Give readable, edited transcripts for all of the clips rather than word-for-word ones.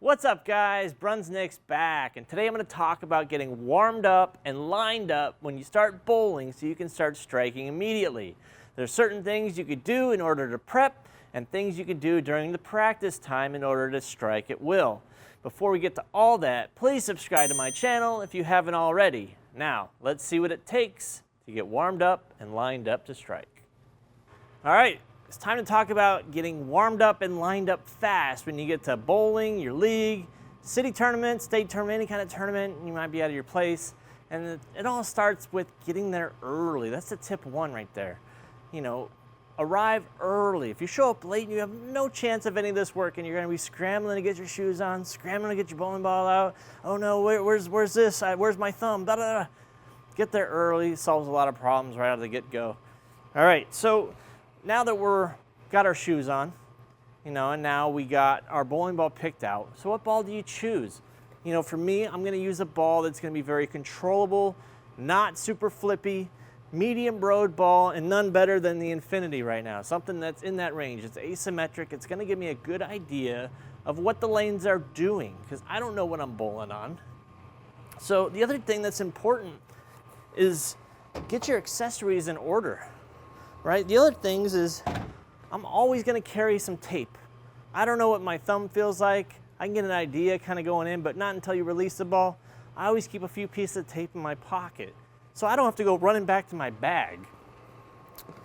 What's up, guys? BrunsNick's back, and today I'm going to talk about getting warmed up and lined up when you start bowling so you can start striking immediately. There's certain things you could do in order to prep and things you could do during the practice time in order to strike at will. Before we get to all that, please subscribe to my channel if you haven't already. Now, let's see what it takes to get warmed up and lined up to strike. All right. It's time to talk about getting warmed up and lined up fast when you get to bowling, your league, city tournament, state tournament, any kind of tournament. You might be out of your place. And it all starts with getting there early. That's the tip one right there. You know, arrive early. If you show up late, you have no chance of any of this working. You're going to be scrambling to get your shoes on, scrambling to get your bowling ball out. Oh no, where's this? Where's my thumb? Da, da, da. Get there early. Solves a lot of problems right out of the get-go. All right, so now that got our shoes on, and now we got our bowling ball picked out. So what ball do you choose? For me, I'm gonna use a ball that's gonna be very controllable, not super flippy, medium broad ball, and none better than the Infinity right now. Something that's in that range. It's asymmetric. It's gonna give me a good idea of what the lanes are doing, because I don't know what I'm bowling on. So the other thing that's important is get your accessories in order. Right? The other things is I'm always going to carry some tape. I don't know what my thumb feels like. I can get an idea kind of going in, but not until you release the ball. I always keep a few pieces of tape in my pocket, so I don't have to go running back to my bag.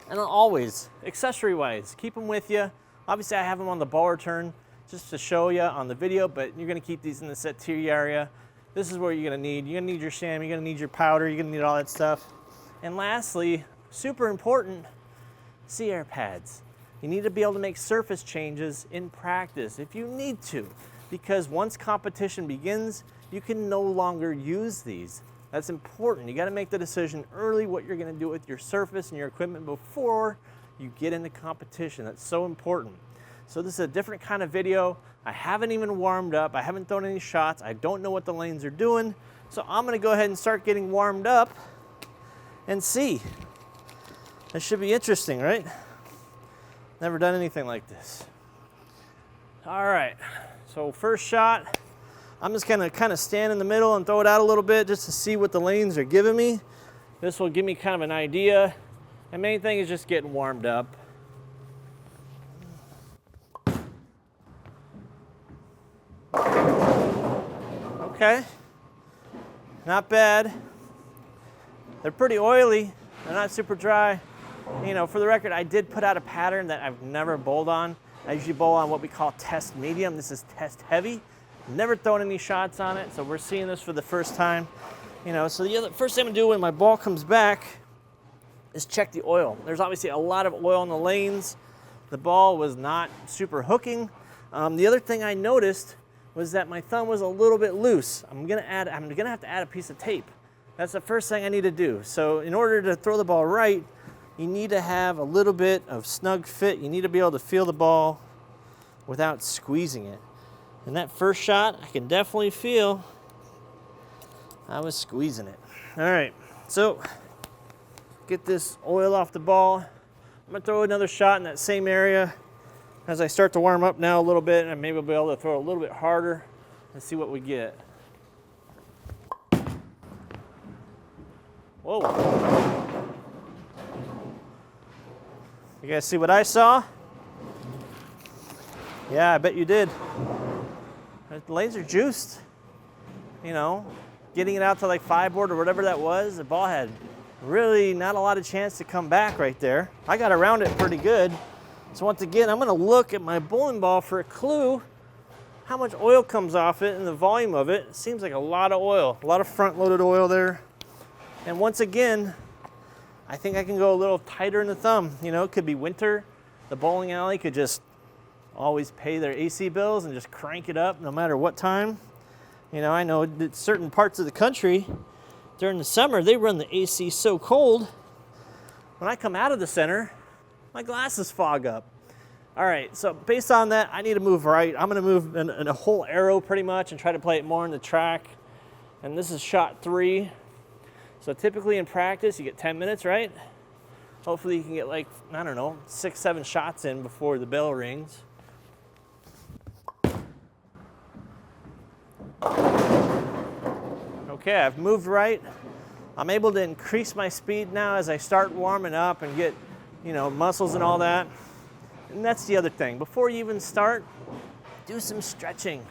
And always, accessory-wise, keep them with you. Obviously, I have them on the ball return just to show you on the video, but you're going to keep these in the set tier area. This is what you're going to need. You're going to need your sham. You're going to need your powder. You're going to need all that stuff. And lastly, super important, sea-air pads. You need to be able to make surface changes in practice if you need to, because once competition begins, you can no longer use these. That's important. You got to make the decision early what you're going to do with your surface and your equipment before you get into competition. That's so important. So this is a different kind of video. I haven't even warmed up. I haven't thrown any shots. I don't know what the lanes are doing. So I'm going to go ahead and start getting warmed up and see. This should be interesting, right? Never done anything like this. All right, so first shot, I'm just gonna kind of stand in the middle and throw it out a little bit just to see what the lanes are giving me. This will give me kind of an idea. The main thing is just getting warmed up. Okay, not bad. They're pretty oily, they're not super dry. For the record, I did put out a pattern that I've never bowled on. I usually bowl on what we call test medium. This is test heavy. Never thrown any shots on it, so we're seeing this for the first time. So the first thing I'm gonna do when my ball comes back is check the oil. There's obviously a lot of oil in the lanes. The ball was not super hooking. The other thing I noticed was that my thumb was a little bit loose. I'm gonna have to add a piece of tape. That's the first thing I need to do. So in order to throw the ball right, you need to have a little bit of snug fit. You need to be able to feel the ball without squeezing it. And that first shot, I can definitely feel I was squeezing it. All right, so get this oil off the ball. I'm gonna throw another shot in that same area. As I start to warm up now a little bit, and maybe I'll be able to throw a little bit harder and see what we get. Whoa. You guys see what I saw? Yeah, I bet you did. The lanes are juiced. Getting it out to like 5 board or whatever that was, the ball had really not a lot of chance to come back right there. I got around it pretty good. So once again, I'm gonna look at my bowling ball for a clue how much oil comes off it and the volume of it. It seems like a lot of oil, a lot of front-loaded oil there. And once again, I think I can go a little tighter in the thumb. It could be winter. The bowling alley could just always pay their AC bills and just crank it up no matter what time. I know that certain parts of the country during the summer, they run the AC so cold. When I come out of the center, my glasses fog up. All right, so based on that, I need to move right. I'm gonna move in a whole arrow pretty much and try to play it more in the track. And this is shot 3. So typically in practice, you get 10 minutes, right? Hopefully you can get 6, 7 shots in before the bell rings. Okay, I've moved right. I'm able to increase my speed now as I start warming up and get, muscles and all that. And that's the other thing. Before you even start, do some stretching.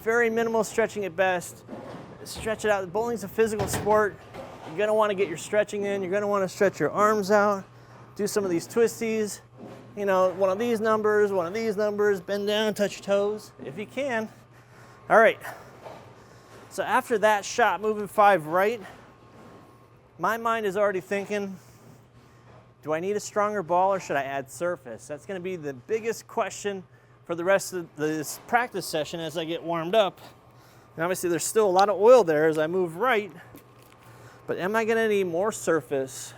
Very minimal stretching at best. Stretch it out. Bowling's a physical sport. You're gonna wanna get your stretching in. You're gonna wanna stretch your arms out. Do some of these twisties. One of these numbers, bend down, touch your toes, if you can. All right. So after that shot, moving 5 right, my mind is already thinking, do I need a stronger ball or should I add surface? That's gonna be the biggest question for the rest of this practice session as I get warmed up. And obviously there's still a lot of oil there as I move right, but am I gonna need more surface?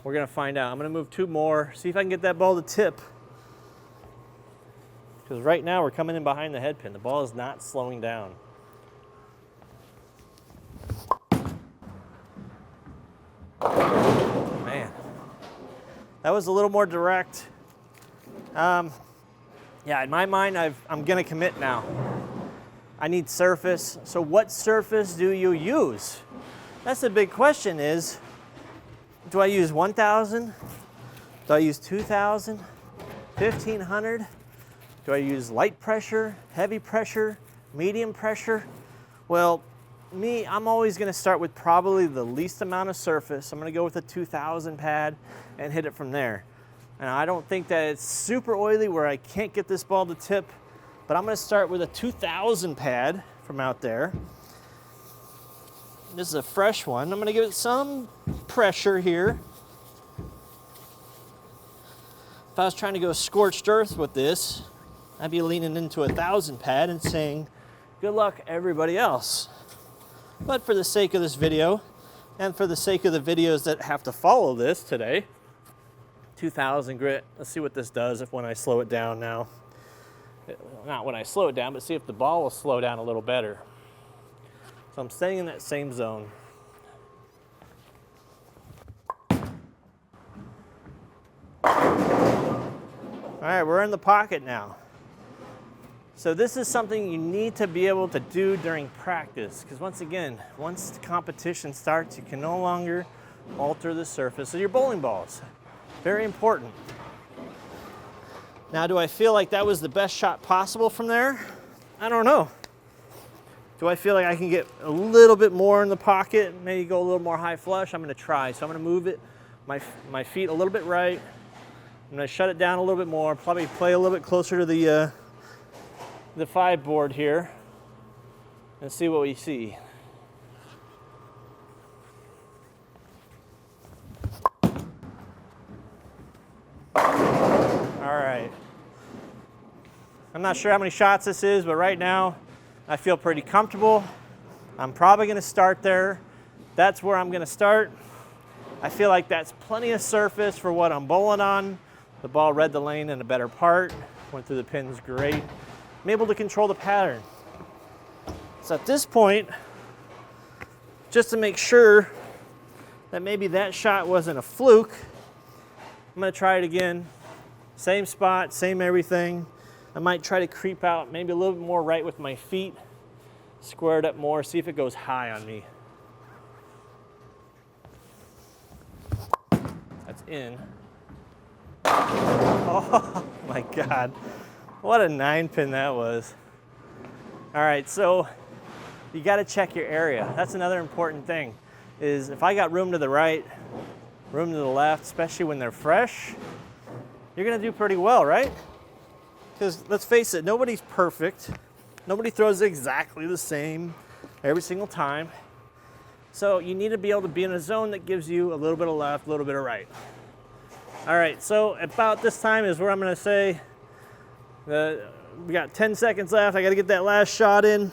We're gonna find out. I'm gonna move 2 more, see if I can get that ball to tip. Because right now we're coming in behind the head pin. The ball is not slowing down. Man, that was a little more direct. Yeah, in my mind, I'm gonna commit now. I need surface. So what surface do you use? That's the big question is, do I use 1,000? Do I use 2,000? 1,500? Do I use light pressure, heavy pressure, medium pressure? Well, I'm always gonna start with probably the least amount of surface. I'm gonna go with a 2,000 pad and hit it from there. And I don't think that it's super oily where I can't get this ball to tip, but I'm gonna start with a 2,000 pad from out there. This is a fresh one. I'm gonna give it some pressure here. If I was trying to go scorched earth with this, I'd be leaning into a 1,000 pad and saying, good luck everybody else. But for the sake of this video, and for the sake of the videos that have to follow this today, 2,000 grit. Let's see what this does when I slow it down now. Not when I slow it down, but see if the ball will slow down a little better. So I'm staying in that same zone. All right, we're in the pocket now. So this is something you need to be able to do during practice, because once again, once the competition starts, you can no longer alter the surface of your bowling balls. Very important. Now, do I feel like that was the best shot possible from there? I don't know. Do I feel like I can get a little bit more in the pocket, maybe go a little more high flush? I'm gonna try. So I'm gonna move it, my feet a little bit right. I'm gonna shut it down a little bit more, probably play a little bit closer to the 5 board here and see what we see. All right. I'm not sure how many shots this is, but right now I feel pretty comfortable. I'm probably gonna start there. That's where I'm gonna start. I feel like that's plenty of surface for what I'm bowling on. The ball read the lane in a better part, went through the pins great. I'm able to control the pattern. So at this point, just to make sure that maybe that shot wasn't a fluke, I'm gonna try it again. Same spot, same everything. I might try to creep out maybe a little bit more right with my feet, square it up more, see if it goes high on me. That's in. Oh my God. What a 9-pin that was. All right, so you gotta check your area. That's another important thing, is if I got room to the right, room to the left, especially when they're fresh, you're gonna do pretty well, right? Because let's face it, nobody's perfect. Nobody throws exactly the same every single time. So you need to be able to be in a zone that gives you a little bit of left, a little bit of right. All right, so about this time is where I'm gonna say, we got 10 seconds left. I gotta get that last shot in.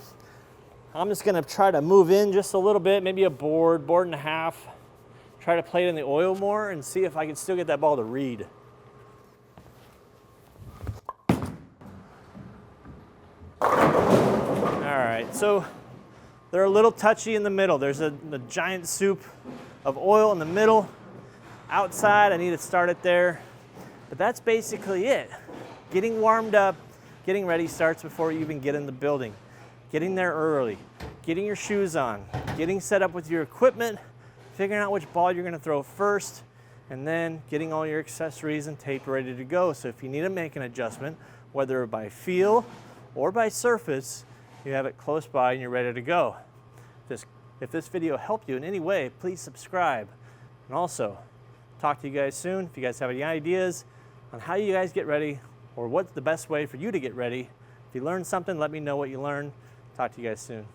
I'm just gonna try to move in just a little bit, maybe a board and a half. Try to play it in the oil more and see if I can still get that ball to read. All right, so they're a little touchy in the middle. There's a giant soup of oil in the middle. Outside, I need to start it there. But that's basically it. Getting warmed up, getting ready starts before you even get in the building. getting there early, getting your shoes on, getting set up with your equipment, figuring out which ball you're going to throw first, and then getting all your accessories and tape ready to go. So if you need to make an adjustment, whether by feel or by surface, you have it close by and you're ready to go. If this video helped you in any way, please subscribe. And also, talk to you guys soon. If you guys have any ideas on how you guys get ready or what's the best way for you to get ready, if you learned something, let me know what you learned. Talk to you guys soon.